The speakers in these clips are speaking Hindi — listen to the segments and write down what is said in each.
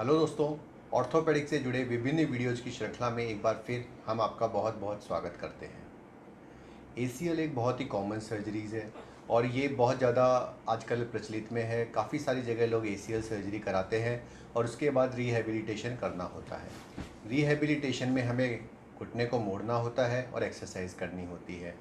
हेलो दोस्तों, ऑर्थोपेडिक से जुड़े विभिन्न वीडियोज़ की श्रृंखला में एक बार फिर हम आपका बहुत बहुत स्वागत करते हैं। एसीएल एक बहुत ही कॉमन सर्जरीज़ है और ये बहुत ज़्यादा आजकल प्रचलित में है। काफ़ी सारी जगह लोग एसीएल सर्जरी कराते हैं और उसके बाद रिहैबिलिटेशन करना होता है। रिहैबिलिटेशन में हमें घुटने को मोड़ना होता है और एक्सरसाइज करनी होती है।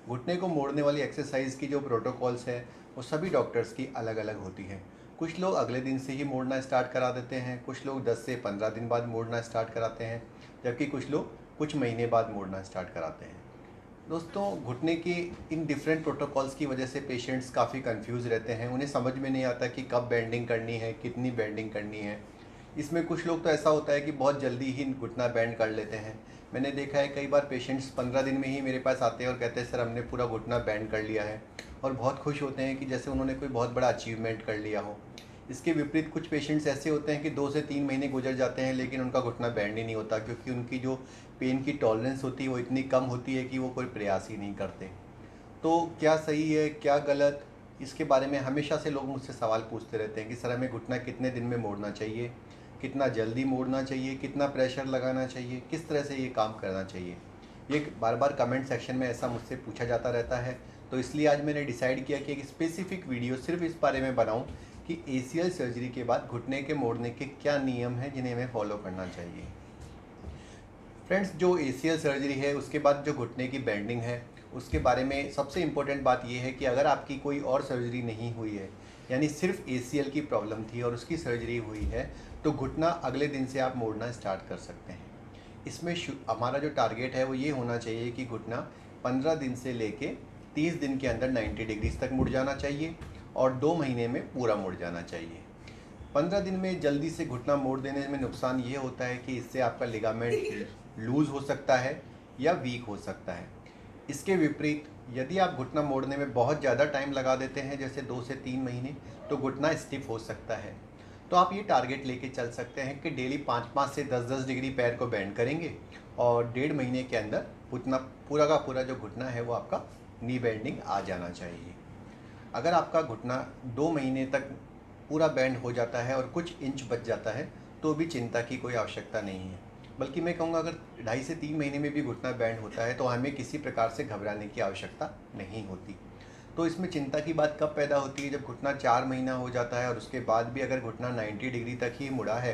घुटने को मोड़ने वाली एक्सरसाइज की जो प्रोटोकॉल्स है वो सभी डॉक्टर्स की अलग अलग होती हैं। कुछ लोग अगले दिन से ही मोड़ना स्टार्ट करा देते हैं, कुछ लोग 10 से 15 दिन बाद मोड़ना स्टार्ट कराते हैं, जबकि कुछ लोग कुछ महीने बाद मोड़ना स्टार्ट कराते हैं। दोस्तों, घुटने के इन डिफरेंट प्रोटोकॉल्स की वजह से पेशेंट्स काफ़ी कंफ्यूज रहते हैं। उन्हें समझ में नहीं आता कि कब बेंडिंग करनी है, कितनी बेंडिंग करनी है। इसमें कुछ लोग तो ऐसा होता है कि बहुत जल्दी ही घुटना बेंड कर लेते हैं। मैंने देखा है कई बार पेशेंट्स 15 दिन में ही मेरे पास आते हैं और कहते हैं सर हमने पूरा घुटना बेंड कर लिया है, और बहुत खुश होते हैं कि जैसे उन्होंने कोई बहुत बड़ा अचीवमेंट कर लिया हो। इसके विपरीत कुछ पेशेंट्स ऐसे होते हैं कि 2 से 3 महीने गुजर जाते हैं लेकिन उनका घुटना बैंड ही नहीं होता, क्योंकि उनकी जो पेन की टॉलरेंस होती है वो इतनी कम होती है कि वो कोई प्रयास ही नहीं करते। तो क्या सही है, क्या गलत, इसके बारे में हमेशा से लोग मुझसे सवाल पूछते रहते हैं कि सर हमें घुटना कितने दिन में मोड़ना चाहिए, कितना जल्दी मोड़ना चाहिए, कितना प्रेशर लगाना चाहिए, किस तरह से ये काम करना चाहिए। ये बार बार कमेंट सेक्शन में ऐसा मुझसे पूछा जाता रहता है। तो इसलिए आज मैंने डिसाइड किया कि एक स्पेसिफिक वीडियो सिर्फ इस बारे में बनाऊं कि एसीएल सर्जरी के बाद घुटने के मोड़ने के क्या नियम हैं जिन्हें हमें फॉलो करना चाहिए। फ्रेंड्स, जो एसीएल सर्जरी है उसके बाद जो घुटने की बेंडिंग है उसके बारे में सबसे इम्पोर्टेंट बात यह है कि अगर आपकी कोई और सर्जरी नहीं हुई है, यानी सिर्फ एसीएल की प्रॉब्लम थी और उसकी सर्जरी हुई है, तो घुटना अगले दिन से आप मोड़ना स्टार्ट कर सकते हैं। इसमें हमारा जो टारगेट है वो ये होना चाहिए कि घुटना 15 दिन से लेके 30 दिन के अंदर 90 डिग्रीज तक मुड़ जाना चाहिए और 2 महीने में पूरा मुड़ जाना चाहिए। 15 दिन में जल्दी से घुटना मोड़ देने में नुकसान ये होता है कि इससे आपका लिगामेंट लूज़ हो सकता है या वीक हो सकता है। इसके विपरीत यदि आप घुटना मोड़ने में बहुत ज़्यादा टाइम लगा देते हैं, जैसे 2 से 3 महीने, तो घुटना स्टिफ हो सकता है। तो आप ये टारगेट लेके चल सकते हैं कि डेली 5-5 से 10-10 डिग्री पैर को बेंड करेंगे और 1.5 महीने के अंदर घुटना पूरा का पूरा जो घुटना है वो आपका नी बेंडिंग आ जाना चाहिए। अगर आपका घुटना 2 महीने तक पूरा बैंड हो जाता है और कुछ इंच बच जाता है तो भी चिंता की कोई आवश्यकता नहीं है। बल्कि मैं कहूँगा अगर 2.5 से 3 महीने में भी घुटना बैंड होता है तो हमें किसी प्रकार से घबराने की आवश्यकता नहीं होती। तो इसमें चिंता की बात कब पैदा होती है, जब घुटना 4 महीना हो जाता है और उसके बाद भी अगर घुटना 90 डिग्री तक ही मुड़ा है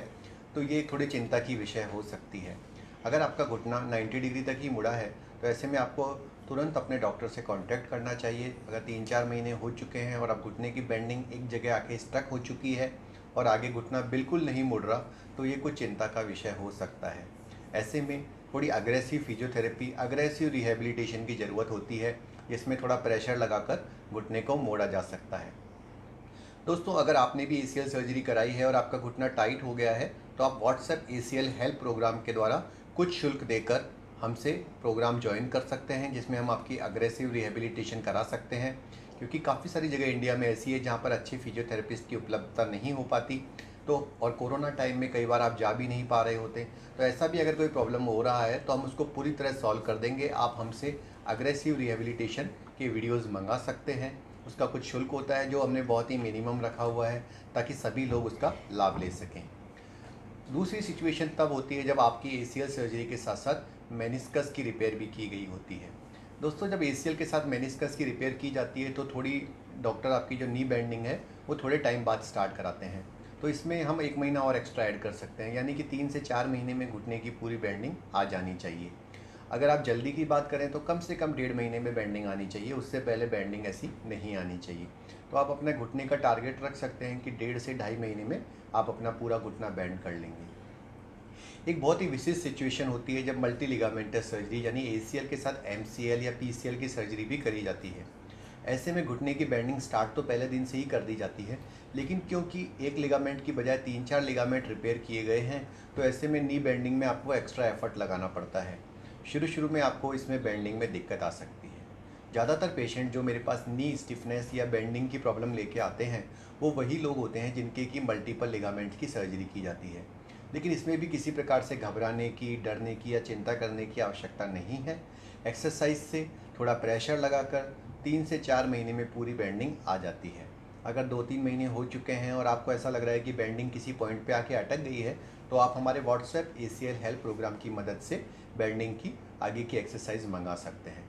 तो ये थोड़ी चिंता की विषय हो सकती है। अगर आपका घुटना 90 डिग्री तक ही मुड़ा है तो ऐसे में आपको तुरंत अपने डॉक्टर से कांटेक्ट करना चाहिए। अगर 3-4 महीने हो चुके हैं और अब घुटने की बेंडिंग एक जगह आके स्टक हो चुकी है और आगे घुटना बिल्कुल नहीं मुड़ रहा, तो ये कुछ चिंता का विषय हो सकता है। ऐसे में थोड़ी अग्रेसिव फिजियोथेरेपी, अग्रेसिव रिहैबिलिटेशन की ज़रूरत होती है, जिसमें थोड़ा प्रेशर लगाकर घुटने को मोड़ा जा सकता है। दोस्तों, अगर आपने भी एसीएल सर्जरी कराई है और आपका घुटना टाइट हो गया है तो आप व्हाट्सएप एसीएल हेल्प प्रोग्राम के द्वारा कुछ शुल्क देकर हमसे प्रोग्राम ज्वाइन कर सकते हैं, जिसमें हम आपकी अग्रेसिव रिहेबिलिटेशन करा सकते हैं। क्योंकि काफ़ी सारी जगह इंडिया में ऐसी है जहाँ पर अच्छी फिजियोथेरेपिस्ट की उपलब्धता नहीं हो पाती, तो और कोरोना टाइम में कई बार आप जा भी नहीं पा रहे होते, तो ऐसा भी अगर कोई प्रॉब्लम हो रहा है तो हम उसको पूरी तरह सॉल्व कर देंगे। आप हमसे अग्रेसिव रिहेबिलिटेशन के वीडियोज़ मंगा सकते हैं। उसका कुछ शुल्क होता है जो हमने बहुत ही मिनिमम रखा हुआ है ताकि सभी लोग उसका लाभ ले सकें। दूसरी सिचुएशन तब होती है जब आपकी एसीएल सर्जरी के साथ साथ मेनिस्कस की रिपेयर भी की गई होती है। दोस्तों, जब एसीएल के साथ मेनिस्कस की रिपेयर की जाती है तो थोड़ी डॉक्टर आपकी जो नी बेंडिंग है वो थोड़े टाइम बाद स्टार्ट कराते हैं। तो इसमें हम 1 महीना और एक्स्ट्रा ऐड कर सकते हैं, यानी कि 3 से 4 महीने में घुटने की पूरी बेंडिंग आ जानी चाहिए। अगर आप जल्दी की बात करें तो कम से कम 1.5 महीने में बेंडिंग आनी चाहिए, उससे पहले बेंडिंग ऐसी नहीं आनी चाहिए। तो आप अपने घुटने का टारगेट रख सकते हैं कि 1.5 से 2.5 महीने में आप अपना पूरा घुटना बेंड कर लेंगे। एक बहुत ही विशिष्ट सिचुएशन होती है जब मल्टी लिगामेंटस सर्जरी यानी एसीएल के साथ एमसीएल या पीसीएल की सर्जरी भी करी जाती है। ऐसे में घुटने की बेंडिंग स्टार्ट तो पहले दिन से ही कर दी जाती है, लेकिन क्योंकि एक लिगामेंट की बजाय 3-4 लिगामेंट रिपेयर किए गए हैं तो ऐसे में नी बेंडिंग में आपको एक्स्ट्रा एफर्ट लगाना पड़ता है। शुरू शुरू में आपको इसमें बेंडिंग में दिक्कत आ सकती है। ज़्यादातर पेशेंट जो मेरे पास नी स्टिफनेस या बेंडिंग की प्रॉब्लम लेके आते हैं वो वही लोग होते हैं जिनके की मल्टीपल लिगामेंट की सर्जरी की जाती है। लेकिन इसमें भी किसी प्रकार से घबराने की, डरने की या चिंता करने की आवश्यकता नहीं है। एक्सरसाइज से थोड़ा प्रेशर लगाकर 3 से 4 महीने में पूरी बेंडिंग आ जाती है। अगर 2-3 महीने हो चुके हैं और आपको ऐसा लग रहा है कि बेंडिंग किसी पॉइंट पे आके अटक गई है, तो आप हमारे व्हाट्सएप ACL हेल्प प्रोग्राम की मदद से बेंडिंग की आगे की एक्सरसाइज मंगा सकते हैं।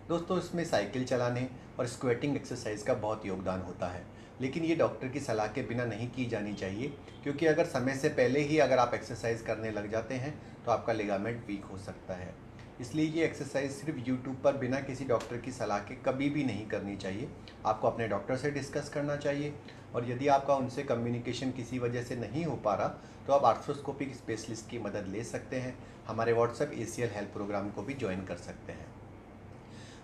दोस्तों, इसमें साइकिल चलाने और स्क्वेटिंग एक्सरसाइज का बहुत योगदान होता है, लेकिन ये डॉक्टर की सलाह के बिना नहीं की जानी चाहिए, क्योंकि अगर समय से पहले ही अगर आप एक्सरसाइज करने लग जाते हैं तो आपका लिगामेंट वीक हो सकता है। इसलिए ये एक्सरसाइज सिर्फ यूट्यूब पर बिना किसी डॉक्टर की सलाह के कभी भी नहीं करनी चाहिए। आपको अपने डॉक्टर से डिस्कस करना चाहिए, और यदि आपका उनसे कम्युनिकेशन किसी वजह से नहीं हो पा रहा तो आप आर्थ्रोस्कोपिक स्पेशलिस्ट की मदद ले सकते हैं। हमारे व्हाट्सएप ACL हेल्प प्रोग्राम को भी ज्वाइन कर सकते हैं।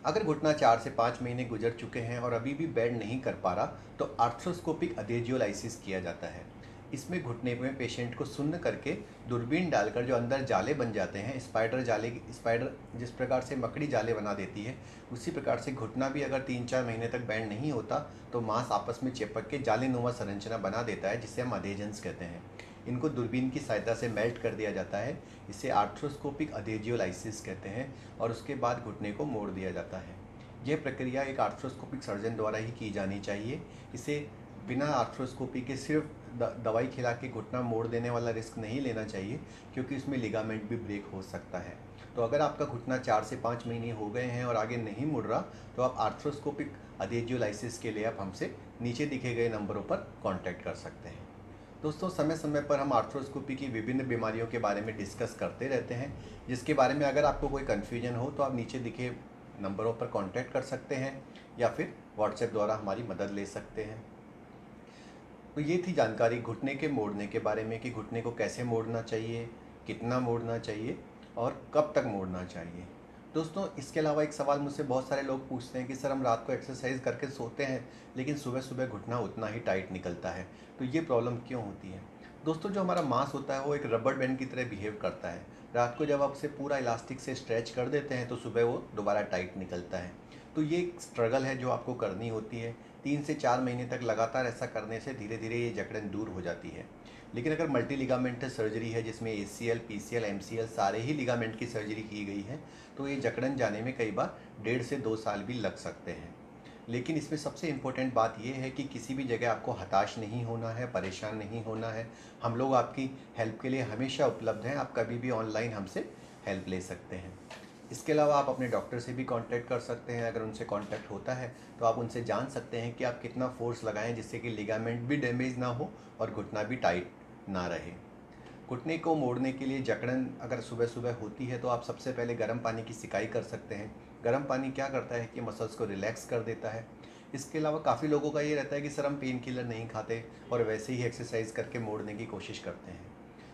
अगर घुटना 4 से 5 महीने गुजर चुके हैं और अभी भी बेंड नहीं कर पा रहा, तो आर्थ्रोस्कोपिक अडेजियोलाइसिस किया जाता है। इसमें घुटने में पेशेंट को सुन्न करके दूरबीन डालकर जो अंदर जाले बन जाते हैं, स्पाइडर जिस प्रकार से मकड़ी जाले बना देती है, उसी प्रकार से घुटना भी अगर 3-4 महीने तक बेंड नहीं होता तो मांस आपस में चिपक के जालेनुमा संरचना बना देता है, जिसे हम अधेजन्स कहते हैं। इनको दूरबीन की सहायता से मेल्ट कर दिया जाता है, इसे आर्थ्रोस्कोपिक अडेजियोलाइसिस कहते हैं, और उसके बाद घुटने को मोड़ दिया जाता है। यह प्रक्रिया एक आर्थ्रोस्कोपिक सर्जन द्वारा ही की जानी चाहिए। इसे बिना आर्थ्रोस्कोपी के सिर्फ दवाई खिला के घुटना मोड़ देने वाला रिस्क नहीं लेना चाहिए, क्योंकि इसमें लिगामेंट भी ब्रेक हो सकता है। तो अगर आपका घुटना 4 से 5 महीने हो गए हैं और आगे नहीं मुड़ रहा, तो आप आर्थ्रोस्कोपिक अडेजियोलाइसिस के लिए आप हमसे नीचे दिखे गए नंबरों पर कांटेक्ट कर सकते हैं। दोस्तों, समय समय पर हम आर्थ्रोस्कोपी की विभिन्न बीमारियों के बारे में डिस्कस करते रहते हैं, जिसके बारे में अगर आपको कोई कन्फ्यूजन हो तो आप नीचे दिखे नंबरों पर कांटेक्ट कर सकते हैं या फिर व्हाट्सएप द्वारा हमारी मदद ले सकते हैं। तो ये थी जानकारी घुटने के मोड़ने के बारे में, कि घुटने को कैसे मोड़ना चाहिए, कितना मोड़ना चाहिए और कब तक मोड़ना चाहिए। दोस्तों, इसके अलावा एक सवाल मुझसे बहुत सारे लोग पूछते हैं कि सर, हम रात को एक्सरसाइज करके सोते हैं लेकिन सुबह सुबह घुटना उतना ही टाइट निकलता है, तो ये प्रॉब्लम क्यों होती है। दोस्तों, जो हमारा मांस होता है वो एक रबर बैंड की तरह बिहेव करता है। रात को जब आप उसे पूरा इलास्टिक से स्ट्रेच कर देते हैं तो सुबह वो दोबारा टाइट निकलता है। तो ये एक स्ट्रगल है जो आपको करनी होती है। 3 से 4 महीने तक लगातार ऐसा करने से धीरे धीरे ये जकड़न दूर हो जाती है। लेकिन अगर मल्टी लिगामेंटल सर्जरी है, जिसमें ACL, PCL, MCL सारे ही लिगामेंट की सर्जरी की गई है, तो ये जकड़न जाने में कई बार 1.5 से 2 साल भी लग सकते हैं। लेकिन इसमें सबसे इम्पोर्टेंट बात यह है कि किसी भी जगह आपको हताश नहीं होना है, परेशान नहीं होना है। हम लोग आपकी हेल्प के लिए हमेशा उपलब्ध हैं। आप कभी भी ऑनलाइन हमसे हेल्प ले सकते हैं। इसके अलावा आप अपने डॉक्टर से भी कांटेक्ट कर सकते हैं। अगर उनसे कांटेक्ट होता है तो आप उनसे जान सकते हैं कि आप कितना फोर्स लगाएं, जिससे कि लिगामेंट भी डैमेज ना हो और घुटना भी टाइट ना रहे। घुटने को मोड़ने के लिए जकड़न अगर सुबह सुबह होती है तो आप सबसे पहले गर्म पानी की सिकाई कर सकते हैं। गर्म पानी क्या करता है कि मसल्स को रिलैक्स कर देता है। इसके अलावा काफ़ी लोगों का ये रहता है कि सर, हम पेन किलर नहीं खाते और वैसे ही एक्सरसाइज करके मोड़ने की कोशिश करते हैं।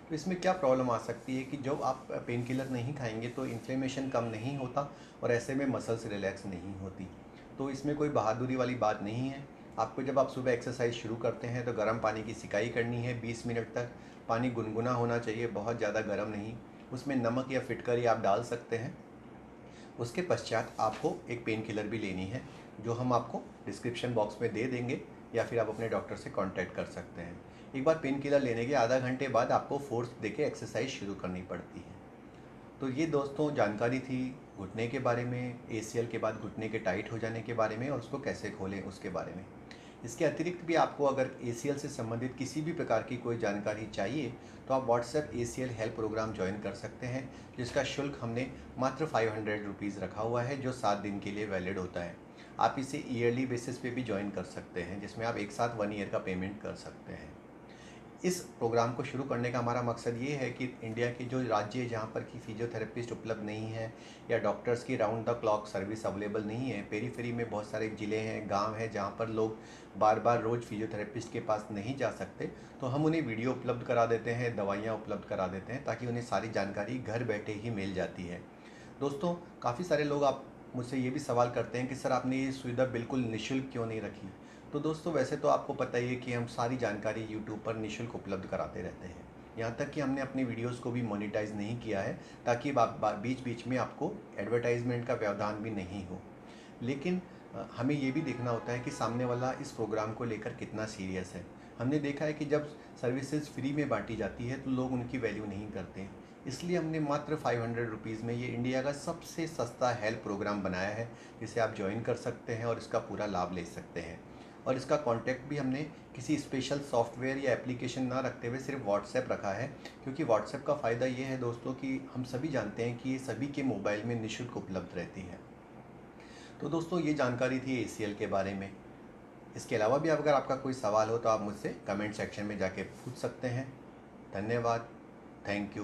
तो इसमें क्या प्रॉब्लम आ सकती है कि जब आप पेन किलर नहीं खाएंगे तो इन्फ्लेमेशन कम नहीं होता और ऐसे में मसल्स रिलैक्स नहीं होती। तो इसमें कोई बहादुरी वाली बात नहीं है। आपको जब आप सुबह एक्सरसाइज शुरू करते हैं तो गर्म पानी की सिकाई करनी है 20 मिनट तक। पानी गुनगुना होना चाहिए, बहुत ज़्यादा गर्म नहीं। उसमें नमक या फिटकरी आप डाल सकते हैं। उसके पश्चात आपको एक पेन किलर भी लेनी है, जो हम आपको डिस्क्रिप्शन बॉक्स में दे देंगे, या फिर आप अपने डॉक्टर से कांटेक्ट कर सकते हैं। एक बार पेन किलर लेने के आधा घंटे बाद आपको फोर्स देके एक्सरसाइज शुरू करनी पड़ती है। तो ये दोस्तों जानकारी थी घुटने के बारे में, ACL के बाद घुटने के टाइट हो जाने के बारे में और उसको कैसे खोलें उसके बारे में। इसके अतिरिक्त भी आपको अगर ACL से संबंधित किसी भी प्रकार की कोई जानकारी चाहिए तो आप WhatsApp ACL help program join कर सकते हैं, जिसका शुल्क हमने मात्र 500 रुपीज़ रखा हुआ है, जो 7 दिन के लिए वैलिड होता है। आप इसे ईयरली बेसिस पे भी ज्वाइन कर सकते हैं, जिसमें आप एक साथ 1 ईयर का पेमेंट कर सकते हैं। इस प्रोग्राम को शुरू करने का हमारा मकसद ये है कि इंडिया के जो राज्य है जहाँ पर कि फिजियोथेरेपिस्ट उपलब्ध नहीं है या डॉक्टर्स की round the clock service available नहीं है, पेरीफेरी में बहुत सारे ज़िले हैं, गांव हैं जहाँ पर लोग बार बार रोज़ फिजियोथेरेपिस्ट के पास नहीं जा सकते, तो हम उन्हें वीडियो उपलब्ध करा देते हैं, दवाइयाँ उपलब्ध करा देते हैं, ताकि उन्हें सारी जानकारी घर बैठे ही मिल जाती है। दोस्तों, काफ़ी सारे लोग आप मुझसे ये भी सवाल करते हैं कि सर, आपने ये सुविधा बिल्कुल निःशुल्क क्यों नहीं रखी। तो दोस्तों, वैसे तो आपको पता ही है कि हम सारी जानकारी यूट्यूब पर निःशुल्क उपलब्ध कराते रहते हैं। यहाँ तक कि हमने अपनी वीडियोस को भी मोनेटाइज नहीं किया है, ताकि बीच बीच में आपको एडवर्टाइजमेंट का व्यवधान भी नहीं हो। लेकिन हमें ये भी देखना होता है कि सामने वाला इस प्रोग्राम को लेकर कितना सीरियस है। हमने देखा है कि जब सर्विसेज फ्री में बांटी जाती है तो लोग उनकी वैल्यू नहीं करते। इसलिए हमने मात्र 500 रुपीज़ में ये इंडिया का सबसे सस्ता हेल्थ प्रोग्राम बनाया है, जिसे आप ज्वाइन कर सकते हैं और इसका पूरा लाभ ले सकते हैं। और इसका कॉन्टैक्ट भी हमने किसी स्पेशल सॉफ्टवेयर या एप्लीकेशन ना रखते हुए सिर्फ व्हाट्सएप रखा है, क्योंकि व्हाट्सएप का फ़ायदा ये है दोस्तों कि हम सभी जानते हैं कि ये सभी के मोबाइल में निःशुल्क उपलब्ध रहती है। तो दोस्तों ये जानकारी थी ACL के बारे में। इसके अलावा भी अगर आपका कोई सवाल हो तो आप मुझसे कमेंट सेक्शन में जाके पूछ सकते हैं। धन्यवाद। Thank you.